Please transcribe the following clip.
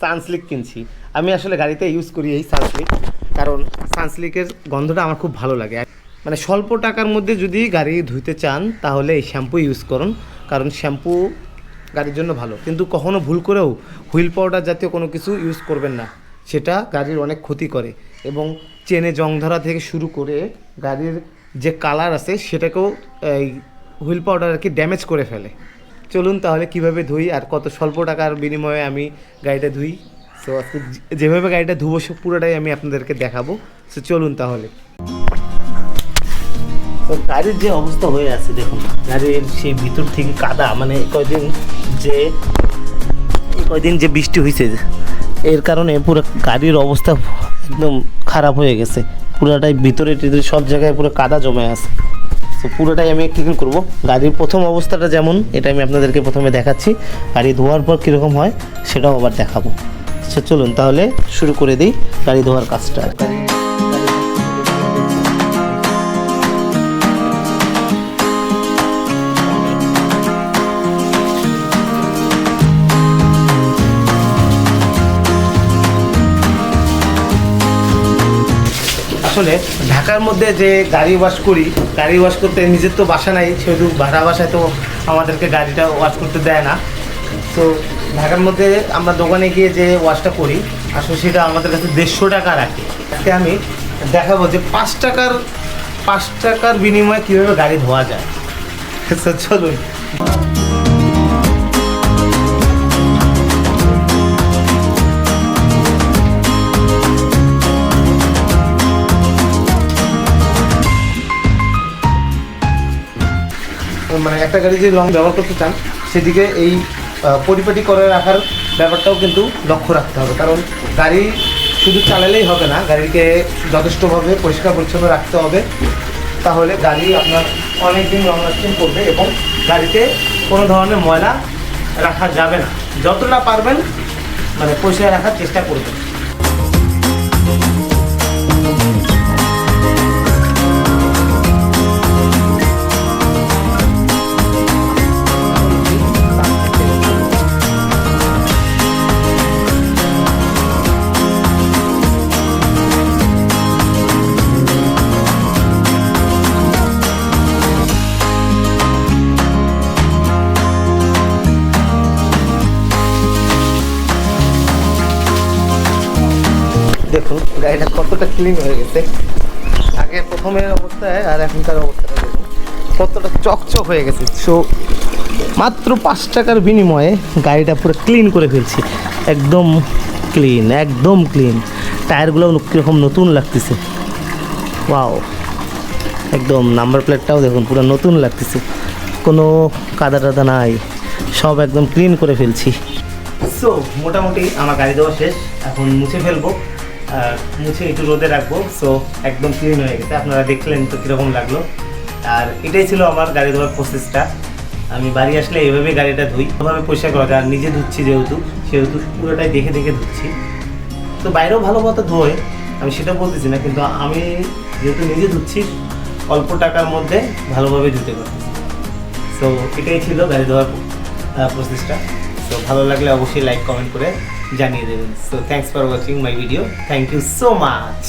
Sunsilk কিনছি। আমি আসলে গাড়িতে ইউজ করি এই সানসিল্ক, কারণ সানসিল্কের গন্ধটা আমার খুব ভালো লাগে। মানে স্বল্প টাকার মধ্যে যদি গাড়ি ধুইতে চান তাহলে এই শ্যাম্পু ইউজ করুন, কারণ শ্যাম্পু গাড়ির জন্য ভালো। কিন্তু কখনও ভুল করেও হুইল পাউডার জাতীয় কোনো কিছু ইউজ করবেন না, সেটা গাড়ির অনেক ক্ষতি করে এবং চেনে জং ধরা থেকে শুরু করে গাড়ির যে কালার আছে সেটাকেও এই হুইল পাউডার আর কি ড্যামেজ করে ফেলে। চলুন তাহলে কিভাবে ধুই আর কত স্বল্প টাকার বিনিময়ে আমি গাড়িটা ধুই। সো আজকে যেভাবে গাড়িটা ধুবো সব পুরোটাই আমি আপনাদেরকে দেখাবো। সো চলুন তাহলে। তো গাড়ির যে অবস্থা হয়ে আছে দেখুন, গাড়ির সেই ভিতর থেকে কাদা, মানে কয়দিন যে বৃষ্টি হয়েছে এর কারণে পুরো গাড়ির অবস্থা একদম খারাপ হয়ে গেছে। পুরোটাই ভিতরে সব জায়গায় পুরো কাদা জমে আছে। তো পুরোটাই আমি ক্লিন করব। গাড়ির প্রথম অবস্থাটা যেমন, এটা আমি আপনাদেরকে প্রথমে দেখাচ্ছি, গাড়ি ধোয়ার পর কীরকম হয় সেটাও আবার দেখাবো। আচ্ছা চলুন তাহলে শুরু করে দিই গাড়ি ধোয়ার কাজটা। আসলে ঢাকার মধ্যে যে গাড়ি ওয়াশ করি, গাড়ি ওয়াশ করতে নিজের তো বাসা নাই, সেহেতু ভাড়া বাসায় তো আমাদেরকে গাড়িটা ওয়াশ করতে দেয় না। তো ঢাকার মধ্যে আমরা দোকানে গিয়ে যে ওয়াশটা করি আসলে সেটা আমাদের কাছে 150 টাকা রাখে। আজকে আমি দেখাবো যে 5 টাকার বিনিময়ে কীভাবে গাড়ি ধোয়া যায়। চলুন। মানে একটা গাড়ি যে লং ব্যবহার করতে চান সেদিকে এই পরিপাটি করে রাখার ব্যাপারটাও কিন্তু লক্ষ্য রাখতে হবে, কারণ গাড়ি শুধু চালালেই হবে না, গাড়িকে যথেষ্টভাবে পরিষ্কার পরিচ্ছন্ন রাখতে হবে। তাহলে গাড়ি আপনার অনেক দিন লং লাস্টিং করবে এবং গাড়িতে কোনো ধরনের ময়লা রাখা যাবে না। যতটা পারবেন মানে পরিষ্কার রাখার চেষ্টা করবেন। দেখুন গাড়িটা কতটা ক্লিন হয়ে গেছে, আগে প্রথমের অবস্থায় আর এখনকার অবস্থাটা দেখুন কতটা চকচক হয়ে গেছে। সো মাত্র 5 টাকার বিনিময়ে গাড়িটা পুরো ক্লিন করে ফেলছি, একদম ক্লিন। টায়ারগুলো কীরকম নতুন লাগতেছে, ওয়াও, একদম নাম্বার প্লেটটাও দেখুন পুরো নতুন লাগতেছে, কোনো কাদা টাদা নাই, সব একদম ক্লিন করে ফেলছি। সো মোটামুটি আমার গাড়ি দেওয়া শেষ, এখন মুছে ফেলবো, মুছে একটু রোদে রাখবো। সো একদম ক্লিন হয়ে গেছে, আপনারা দেখলেন তো কীরকম লাগলো। আর এটাই ছিল আমার গাড়ি ধোয়ার প্রসেসটা। আমি বাড়ি আসলে এইভাবে গাড়িটা ধুই, এভাবে পরিষ্কার করা যায়। আর নিজে ধুচ্ছি সেহেতু পুরোটাই দেখে ধুচ্ছি। তো বাইরেও ভালো মতো ধোয়, আমি সেটা বলতেছি না, কিন্তু আমি যেহেতু নিজে ধুচ্ছি অল্প টাকার মধ্যে ভালোভাবে ধুতে পারতেছি। সো এটাই ছিল গাড়ি ধোয়ার প্রসেসটা। সো ভালো লাগলে অবশ্যই লাইক কমেন্ট করে জানিয়ে দেবেন। So thanks for watching my video, thank you so much.